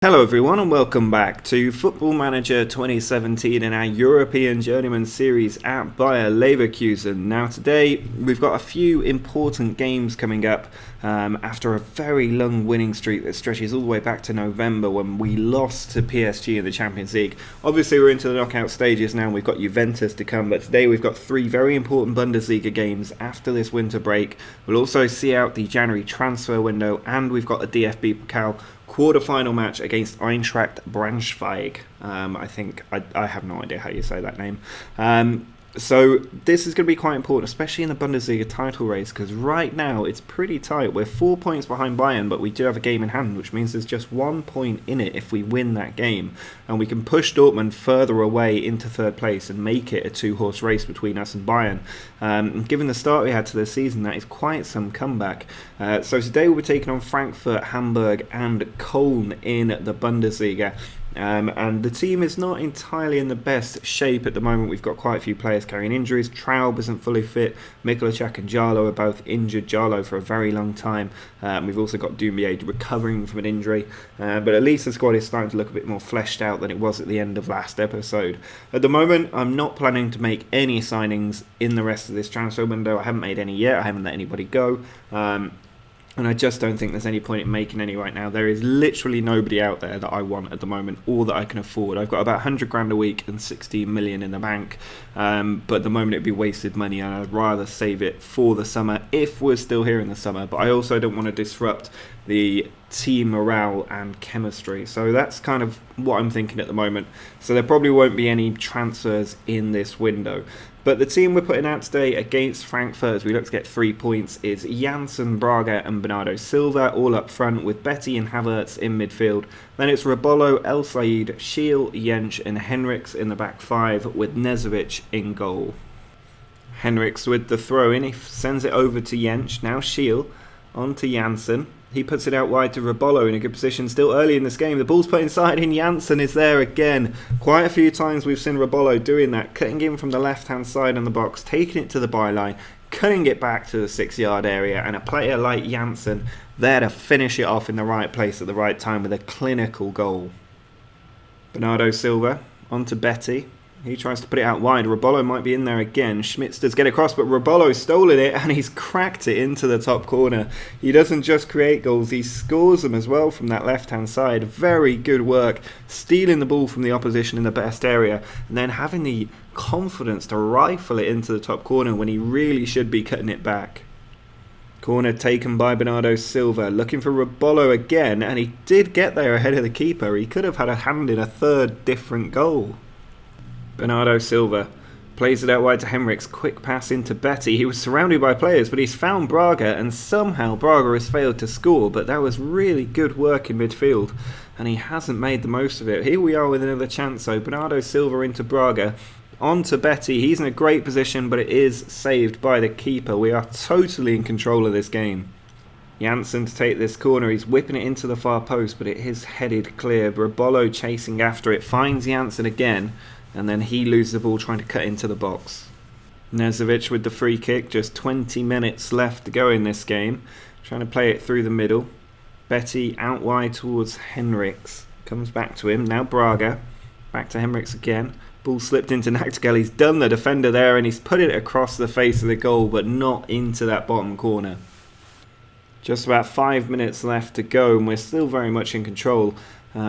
Hello everyone and welcome back to Football Manager 2017 in our European Journeyman series at Bayer Leverkusen. Now today we've got a few important games coming up after a very long winning streak that stretches all the way back to November when we lost to PSG in the Champions League. Obviously we're into the knockout stages now and we've got Juventus to come, but today we've got three very important Bundesliga games after this winter break. We'll also see out the January transfer window and we've got a DFB Pokal quarter-final match against Eintracht Braunschweig. I have no idea how you say that name. So this is going to be quite important, especially in the Bundesliga title race, because right now it's pretty tight. We're 4 points behind Bayern, but we do have a game in hand, which means there's just 1 point in it if we win that game. And we can push Dortmund further away into third place and make it a two-horse race between us and Bayern. Given the start we had to the season, that is quite some comeback. So today we'll be taking on Frankfurt, Hamburg and Köln in the Bundesliga. And the team is not entirely in the best shape at the moment. We've got quite a few players carrying injuries. Traub isn't fully fit. Mikulacek and Jarlo are both injured. Jarlo for a very long time. We've also got Doumbia recovering from an injury. But at least the squad is starting to look a bit more fleshed out than it was at the end of last episode. At the moment, I'm not planning to make any signings in the rest of this transfer window. I haven't made any yet. I haven't let anybody go. And I just don't think there's any point in making any right now. There is literally nobody out there that I want at the moment or that I can afford. I've got about 100 grand a week and 16 million in the bank. But at the moment it'd be wasted money and I'd rather save it for the summer if we're still here in the summer. But I also don't want to disrupt the team morale and chemistry. So that's kind of what I'm thinking at the moment. So there probably won't be any transfers in this window. But the team we're putting out today against Frankfurt, as we look to get 3 points, is Janssen, Braga and Bernardo Silva, all up front with Betty and Havertz in midfield. Then it's Rebolo, El Said, Schiel, Jensch and Henriks in the back five with Nezovic in goal. Henriks with the throw in, he sends it over to Jensch, now Schiel, on to Janssen. He puts it out wide to Rebolo in a good position still early in this game. The ball's put inside and Janssen is there again. Quite a few times we've seen Rebolo doing that, cutting in from the left-hand side on the box, taking it to the byline, cutting it back to the 6-yard area, and a player like Janssen there to finish it off in the right place at the right time with a clinical goal. Bernardo Silva on to Betty. He tries to put it out wide. Rebolo might be in there again. Schmitz does get across, but Rebolo's stolen it and he's cracked it into the top corner. He doesn't just create goals, he scores them as well from that left-hand side. Very good work, stealing the ball from the opposition in the best area and then having the confidence to rifle it into the top corner when he really should be cutting it back. Corner taken by Bernardo Silva, looking for Rebolo again, and he did get there ahead of the keeper. He could have had a hand in a third different goal. Bernardo Silva plays it out wide to Henriks, quick pass into Betty. He was surrounded by players, but he's found Braga, and somehow Braga has failed to score, but that was really good work in midfield, and he hasn't made the most of it. Here we are with another chance, though. Bernardo Silva into Braga, on to Betty. He's in a great position, but it is saved by the keeper. We are totally in control of this game. Janssen to take this corner, he's whipping it into the far post, but it is headed clear. Rebolo chasing after it, finds Janssen again, and then he loses the ball trying to cut into the box. Nezovic with the free kick, just 20 minutes left to go in this game. Trying to play it through the middle. Betty out wide towards Henriks. Comes back to him, now Braga. Back to Henriks again. Ball slipped into Nachtigall, he's done the defender there and he's put it across the face of the goal but not into that bottom corner. Just about 5 minutes left to go and we're still very much in control.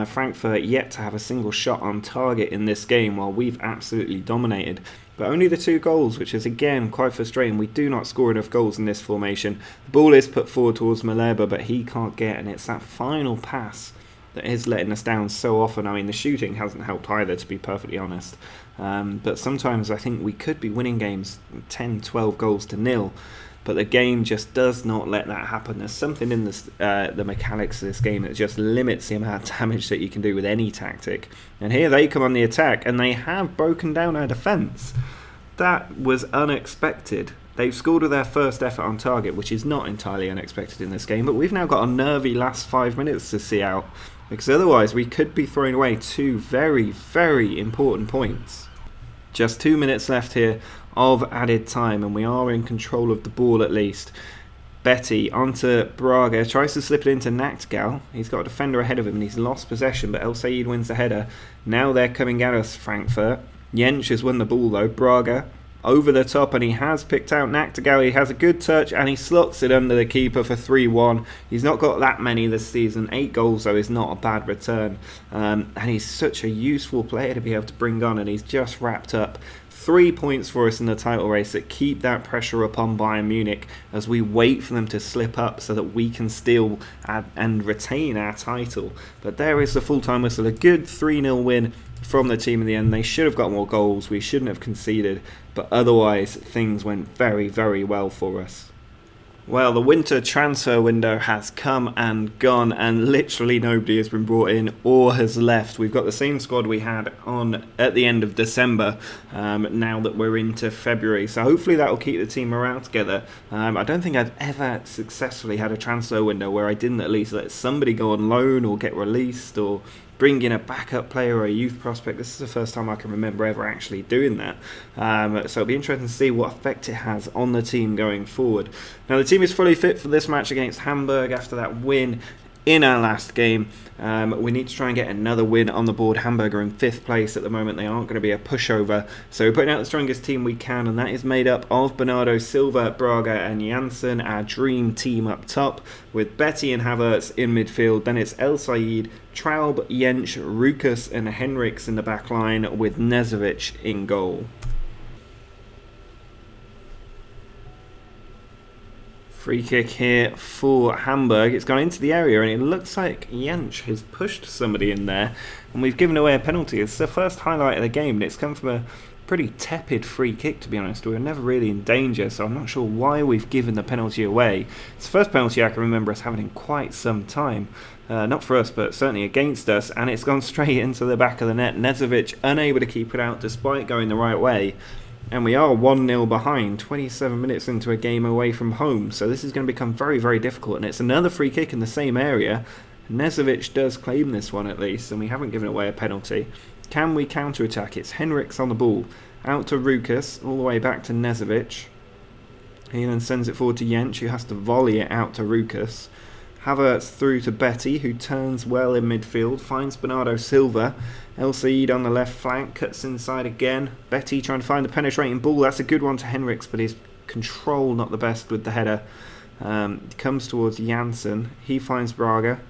Frankfurt yet to have a single shot on target in this game while we've absolutely dominated. But only the 2 goals, which is again quite frustrating. We do not score enough goals in this formation. The ball is put forward towards Maleba, but he can't get, and it's that final pass that is letting us down so often. I mean, the shooting hasn't helped either, to be perfectly honest. But sometimes I think we could be winning games 10, 12 goals to nil. But the game just does not let that happen. There's something in this, the mechanics of this game that just limits the amount of damage that you can do with any tactic. And here they come on the attack, and they have broken down our defence. That was unexpected. They've scored with their first effort on target, which is not entirely unexpected in this game. But we've now got a nervy last 5 minutes to see out, because otherwise we could be throwing away 2 very, very important points. Just 2 minutes left here of added time, and we are in control of the ball at least. Betty onto Braga, tries to slip it into Nachtigall. He's got a defender ahead of him and he's lost possession, but El Said wins the header. Now they're coming at us, Frankfurt. Jensch has won the ball though. Braga over the top, and he has picked out Nachtigall. He has a good touch and he slots it under the keeper for 3-1. He's not got that many this season. 8 goals though is not a bad return, and he's such a useful player to be able to bring on, and he's just wrapped up 3 points for us in the title race that keep that pressure upon Bayern Munich as we wait for them to slip up so that we can steal and retain our title. But there is the full-time whistle. A good 3-0 win from the team in the end. They should have got more goals. We shouldn't have conceded. But otherwise, things went very, very well for us. Well, the winter transfer window has come and gone, and literally nobody has been brought in or has left. We've got the same squad we had on at the end of December, now that we're into February. So hopefully that will keep the team morale together. I don't think I've ever successfully had a transfer window where I didn't at least let somebody go on loan or get released or bring in a backup player or a youth prospect. This is the first time I can remember ever actually doing that. So it'll be interesting to see what effect it has on the team going forward. Now the team is fully fit for this match against Hamburg after that win in our last game. We need to try and get another win on the board. Hamburg are in 5th place at the moment. They aren't going to be a pushover. So we're putting out the strongest team we can, and that is made up of Bernardo Silva, Braga and Janssen, our dream team up top, with Betty and Havertz in midfield. Then it's El Said, Traub, Jensch, Rukas and Henriks in the back line, with Nezovic in goal. Free kick here for Hamburg. It's gone into the area and it looks like Jensch has pushed somebody in there and we've given away a penalty. It's the first highlight of the game and it's come from a pretty tepid free kick, to be honest. We were never really in danger, so I'm not sure why we've given the penalty away. It's the first penalty I can remember us having in quite some time. Not for us, but certainly against us, and it's gone straight into the back of the net. Nezovic unable to keep it out despite going the right way. And we are 1-0 behind, 27 minutes into a game away from home. So this is going to become very, very difficult. And it's another free kick in the same area. Nezovic does claim this one at least, and we haven't given away a penalty. Can we counter-attack? It's Henriks on the ball. Out to Rukas, all the way back to Nezovic. He then sends it forward to Jensch, who has to volley it out to Rukas. Havertz through to Betty, who turns well in midfield, finds Bernardo Silva. El Said on the left flank, cuts inside again. Betty trying to find the penetrating ball. That's a good one to Henriks, but his control not the best with the header. Comes towards Janssen. He finds Braga.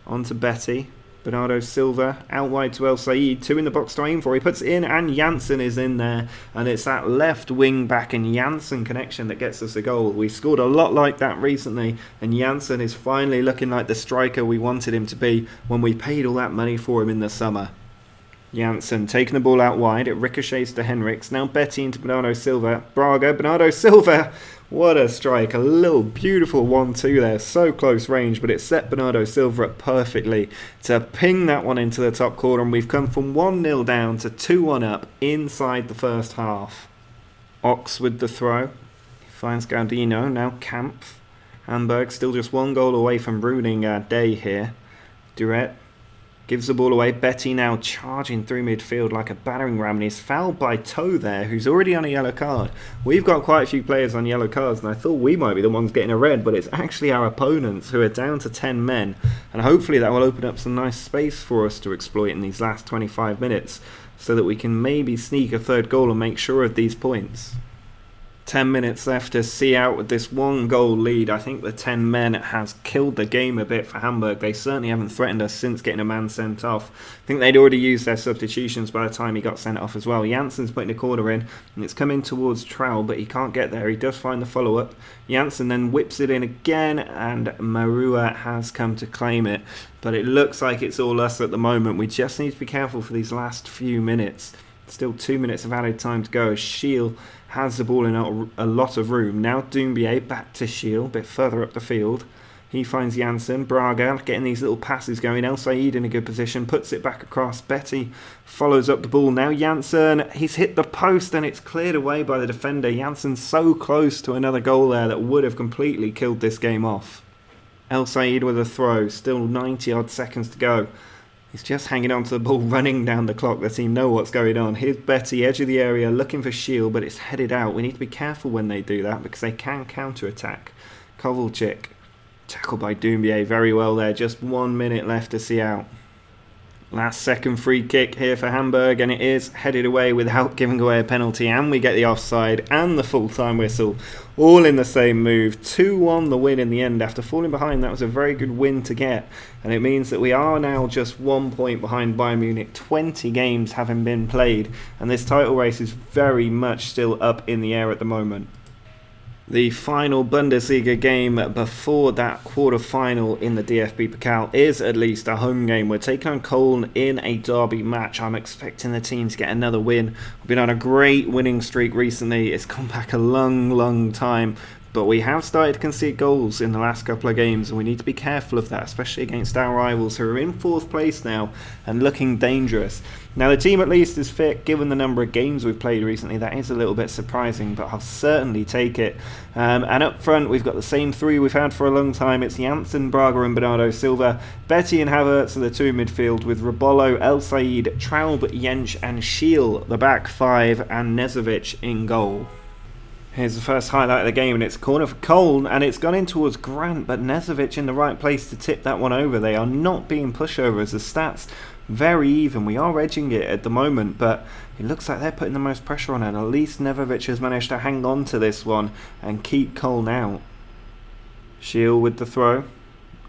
On to Betty. Bernardo Silva out wide to El Said. 2 in the box to aim for. He puts it in and Janssen is in there. And it's that left wing back and Janssen connection that gets us a goal. We scored a lot like that recently. And Janssen is finally looking like the striker we wanted him to be when we paid all that money for him in the summer. Janssen taking the ball out wide. It ricochets to Henriks. Now Betty into Bernardo Silva. Braga. Bernardo Silva. What a strike. A little beautiful 1-2 there. So close range, but it set Bernardo Silva up perfectly to ping that one into the top corner. And we've come from 1-0 down to 2-1 up inside the first half. Ox with the throw. He finds Gaudino. Now Kampf. Hamburg still just 1 goal away from ruining our day here. Duret gives the ball away. Betty now charging through midfield like a battering ram, and he's fouled by Toe there, who's already on a yellow card. We've got quite a few players on yellow cards, and I thought we might be the ones getting a red, but it's actually our opponents who are down to 10 men, and hopefully that will open up some nice space for us to exploit in these last 25 minutes, so that we can maybe sneak a 3rd goal and make sure of these points. 10 minutes left to see out with this 1 goal lead. I think the 10 men has killed the game a bit for Hamburg. They certainly haven't threatened us since getting a man sent off. I think they'd already used their substitutions by the time he got sent off as well. Janssen's putting a corner in and it's coming towards Traub, but he can't get there. He does find the follow-up. Janssen then whips it in again and Marua has come to claim it. But it looks like it's all us at the moment. We just need to be careful for these last few minutes. Still 2 minutes of added time to go as Schiel has the ball in a lot of room. Now Doumbia back to Schiel, a bit further up the field. He finds Janssen. Braga getting these little passes going. El Said in a good position, puts it back across. Betty follows up the ball. Now Janssen, he's hit the post and it's cleared away by the defender. Janssen so close to another goal there that would have completely killed this game off. El Said with a throw, still 90 odd seconds to go. He's just hanging on to the ball, running down the clock. The team know what's going on. Here's Betty, edge of the area, looking for Schiel, but it's headed out. We need to be careful when they do that because they can counter-attack. Kovalchik. Tackled by Doumbia very well there. Just 1 minute left to see out. Last second free kick here for Hamburg, and it is headed away without giving away a penalty, and we get the offside and the full-time whistle all in the same move. 2-1 the win in the end. After falling behind, that was a very good win to get, and it means that we are now just 1 point behind Bayern Munich, 20 games having been played, and this title race is very much still up in the air at the moment. The final Bundesliga game before that quarter-final in the DFB Pokal is at least a home game. We're taking on Köln in a derby match. I'm expecting the team to get another win. We've been on a great winning streak recently. It's gone back a long time. But we have started to concede goals in the last couple of games, and we need to be careful of that, especially against our rivals who are in 4th place now and looking dangerous. Now, the team at least is fit, given the number of games we've played recently. That is a little bit surprising, but I'll certainly take it. And up front, we've got the same three we've had for a long time. It's Janssen, Braga and Bernardo Silva. Betty and Havertz are the two in midfield, with Robolo, El Said, Traub, Jensch and Schiel, the back five, and Nezovic in goal. Here's the first highlight of the game, and it's a corner for Köln, and it's gone in towards Grant, but Nezovic in the right place to tip that one over. They are not being pushovers. The stats very even. We are edging it at the moment, but it looks like they're putting the most pressure on it. At least Nezovic has managed to hang on to this one and keep Köln out. Schiel with the throw.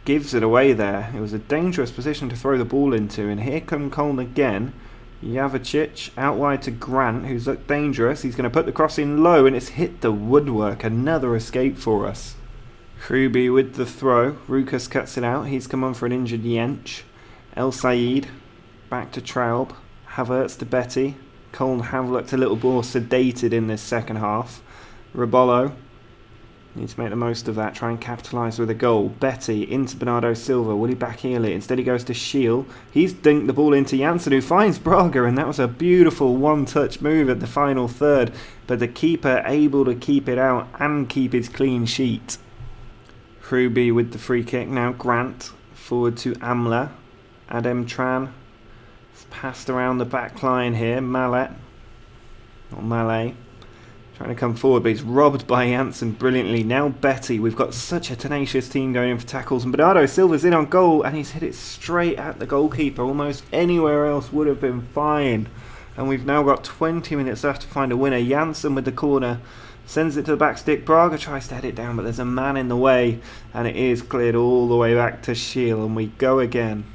Gives it away there. It was a dangerous position to throw the ball into, and here come Köln again. Javicic out wide to Grant, who's looked dangerous. He's going to put the cross in low, and it's hit the woodwork. Another escape for us. Hruby with the throw. Rukas cuts it out. He's come on for an injured Jensch. El Said back to Traub. Havertz to Betty. Köln have looked a little more sedated in this second half. Robolo needs to make the most of that, try and capitalise with a goal. Betty into Bernardo Silva. Will he backheel it? Instead he goes to Schiel. He's dinked the ball into Janssen, who finds Braga, and that was a beautiful one-touch move at the final third. But the keeper able to keep it out and keep his clean sheet. Hruby with the free kick. Now Grant forward to Amla. Adem Tran. It's passed around the back line here. Mallet. Or Mallet. Trying to come forward, but he's robbed by Janssen brilliantly. Now Betty. We've got such a tenacious team going in for tackles. And Bernardo Silva's in on goal, and he's hit it straight at the goalkeeper. Almost anywhere else would have been fine. And we've now got 20 minutes left to find a winner. Janssen with the corner. Sends it to the back stick. Braga tries to head it down, but there's a man in the way. And it is cleared all the way back to Schiel. And we go again.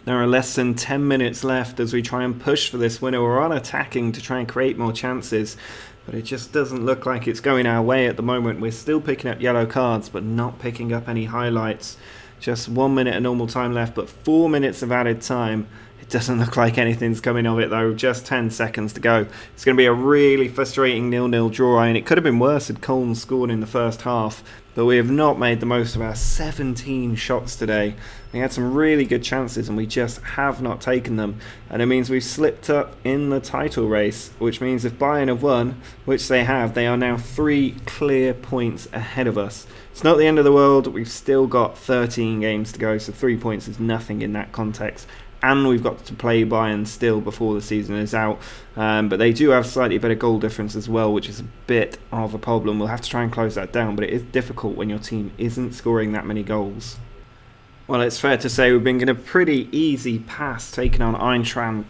There are less than 10 minutes left as we try and push for this winner. We're on attacking to try and create more chances, but it just doesn't look like it's going our way at the moment. We're still picking up yellow cards, but not picking up any highlights. Just 1 minute of normal time left, but 4 minutes of added time. It doesn't look like anything's coming of it though. Just 10 seconds to go. It's going to be a really frustrating 0-0 draw, and it could have been worse had Köln scored in the first half. But we have not made the most of our 17 shots today. We had some really good chances and we just have not taken them. And it means we've slipped up in the title race, which means if Bayern have won, which they have, they are now 3 clear points ahead of us. It's not the end of the world. We've still got 13 games to go, so 3 points is nothing in that context. And we've got to play Bayern still before the season is out. But they do have slightly better goal difference as well, which is a bit of a problem. We'll have to try and close that down, but it is difficult when your team isn't scoring that many goals. Well, it's fair to say we've been getting a pretty easy pass taking on Eintracht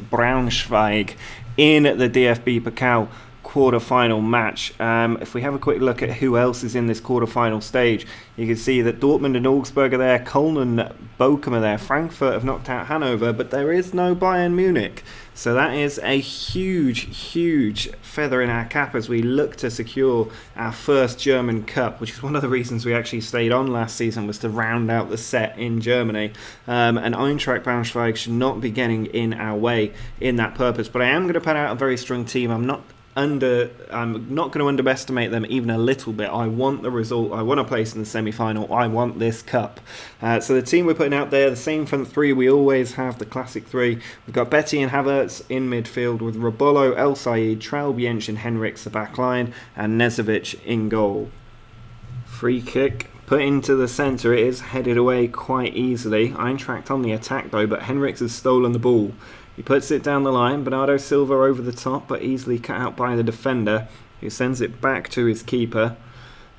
Braunschweig in the DFB Pokal quarter-final match. If we have a quick look at who else is in this quarter-final stage, you can see that Dortmund and Augsburg are there, Köln and Bochum are there, Frankfurt have knocked out Hanover, but there is no Bayern Munich. So that is a huge feather in our cap as we look to secure our first German Cup, which is one of the reasons we actually stayed on last season, was to round out the set in Germany. And Eintracht Braunschweig should not be getting in our way in that purpose. But I am going to put out a very strong team. I'm not going to underestimate them even a little bit. I want the result. I want to place in the semi-final. I want this cup. So the team we're putting out there, the same front three we always have, the classic three. We've got Betty and Havertz in midfield with Robolo, El Said, Traub, Jensch and Henrichs the back line, and Nezovic in goal. Free kick put into the centre. It is headed away quite easily. Eintracht on the attack though, but Henrichs has stolen the ball. He puts it down the line. Bernardo Silva over the top, but easily cut out by the defender, who sends it back to his keeper.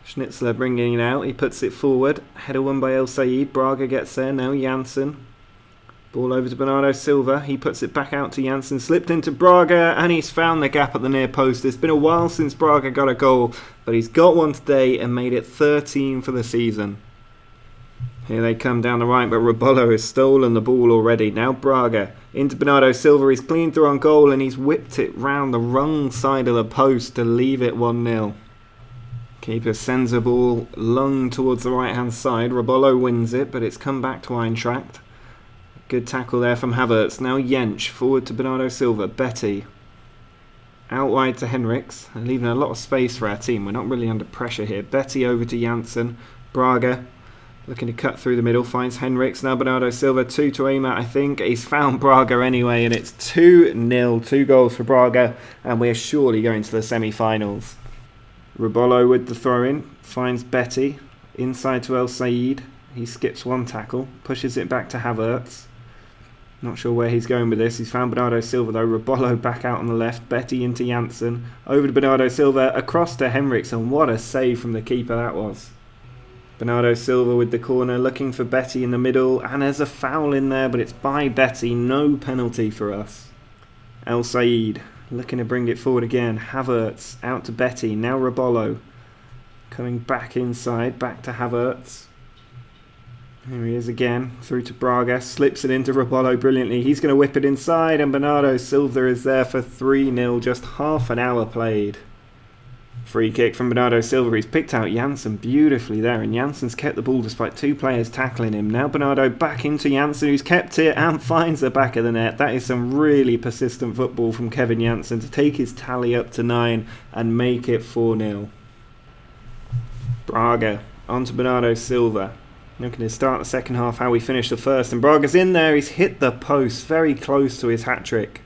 Schnitzler bringing it out, he puts it forward. Header won by El Sayed. Braga gets there, now Janssen. Ball over to Bernardo Silva, he puts it back out to Janssen, slipped into Braga, and he's found the gap at the near post. It's been a while since Braga got a goal, but he's got one today and made it 13 for the season. Here they come down the right, but Robolo has stolen the ball already. Now Braga into Bernardo Silva, he's cleaned through on goal, and he's whipped it round the wrong side of the post to leave it 1-0. Keeper sends a ball long towards the right hand side. Robolo wins it, but it's come back to Eintracht. Good tackle there from Havertz. Now Jensch forward to Bernardo Silva. Betty out wide to Henriks, leaving a lot of space for our team. We're not really under pressure here. Betty over to Janssen. Braga looking to cut through the middle, finds Henriks. Now Bernardo Silva, 2 to aim at, I think. He's found Braga anyway, and it's 2-0. 2 goals for Braga, and we're surely going to the semi-finals. Robolo with the throw-in, finds Betty. Inside to El Sayed. He skips one tackle, pushes it back to Havertz. Not sure where he's going with this. He's found Bernardo Silva though. Robolo back out on the left. Betty into Janssen. Over to Bernardo Silva. Across to Henriks. And what a save from the keeper that was. Bernardo Silva with the corner. Looking for Betty in the middle. And there's a foul in there. But it's by Betty. No penalty for us. El Sayed looking to bring it forward again. Havertz out to Betty. Now Robolo. Coming back inside. Back to Havertz. Here he is again, through to Braga, slips it into Robolo brilliantly. He's going to whip it inside, and Bernardo Silva is there for 3-0, just half an hour played. Free kick from Bernardo Silva. He's picked out Janssen beautifully there, and Janssen's kept the ball despite 2 players tackling him. Now Bernardo back into Janssen, who's kept it and finds the back of the net. That is some really persistent football from Kevin Janssen to take his tally up to 9 and make it 4-0. Braga on to Bernardo Silva. Looking to start the second half how we finished the first, and Braga's in there. He's hit the post, very close to his hat-trick.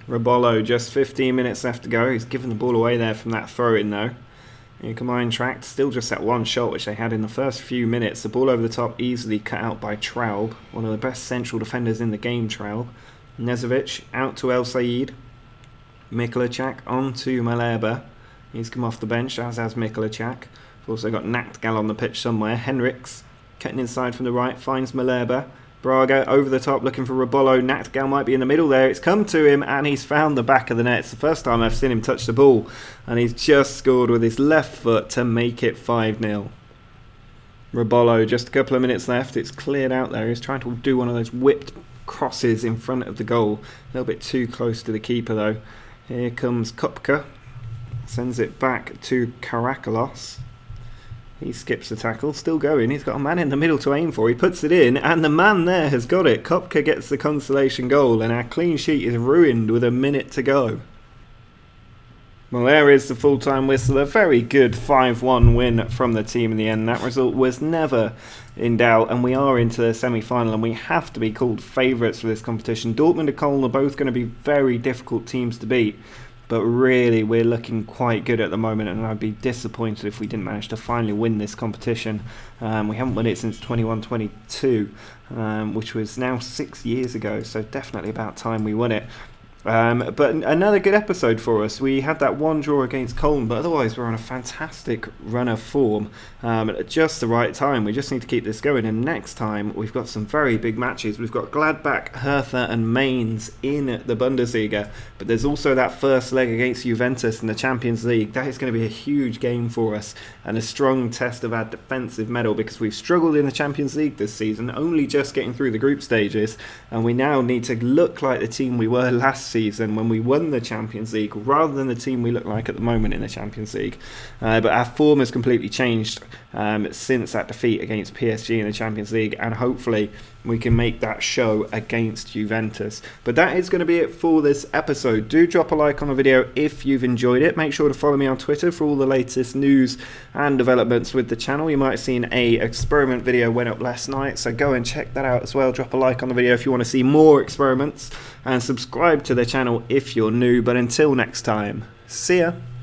Robolo, just 15 minutes left to go. He's given the ball away there from that throw-in though. Here come Eintracht, still just that one shot which they had in the first few minutes. The ball over the top, easily cut out by Traub, one of the best central defenders in the game, Traub. Nezovic out to El Sayed. Mikulacak on to Malherbe. He's come off the bench, as has Mikulacak. We've also got Nachtgal on the pitch somewhere. Henriks cutting inside from the right, finds Malherbe. Braga over the top looking for Robolo. Nachtgal might be in the middle there. It's come to him and he's found the back of the net. It's the first time I've seen him touch the ball, and he's just scored with his left foot to make it 5-0. Robolo, just a couple of minutes left. It's cleared out there. He's trying to do one of those whipped crosses in front of the goal. A little bit too close to the keeper though. Here comes Kopka. Sends it back to Karakalos. He skips the tackle, still going. He's got a man in the middle to aim for. He puts it in, and the man there has got it. Kopka gets the consolation goal, and our clean sheet is ruined with a minute to go. Well, there is the full-time whistle. A very good 5-1 win from the team in the end. That result was never in doubt, and we are into the semi-final, and we have to be called favourites for this competition. Dortmund and Köln are both going to be very difficult teams to beat. But really, we're looking quite good at the moment, and I'd be disappointed if we didn't manage to finally win this competition. We haven't won it since 21-22, which was now 6 years ago, so definitely about time we won it. But another good episode for us. We had that one draw against Köln, but otherwise we're on a fantastic run of form at just the right time. We just need to keep this going, and next time we've got some very big matches. We've got Gladbach, Hertha and Mainz in the Bundesliga, but there's also that first leg against Juventus in the Champions League. That is going to be a huge game for us and a strong test of our defensive mettle, because we've struggled in the Champions League this season, only just getting through the group stages, and we now need to look like the team we were last season when we won the Champions League, rather than the team we look like at the moment in the Champions League. But our form has completely changed since that defeat against PSG in the Champions League, and hopefully we can make that show against Juventus. But that is going to be it for this episode. Do drop a like on the video if you've enjoyed it. Make sure to follow me on Twitter for all the latest news and developments with the channel. You might have seen a experiment video went up last night, so go and check that out as well. Drop a like on the video if you want to see more experiments, and subscribe to the channel if you're new. But until next time, see ya.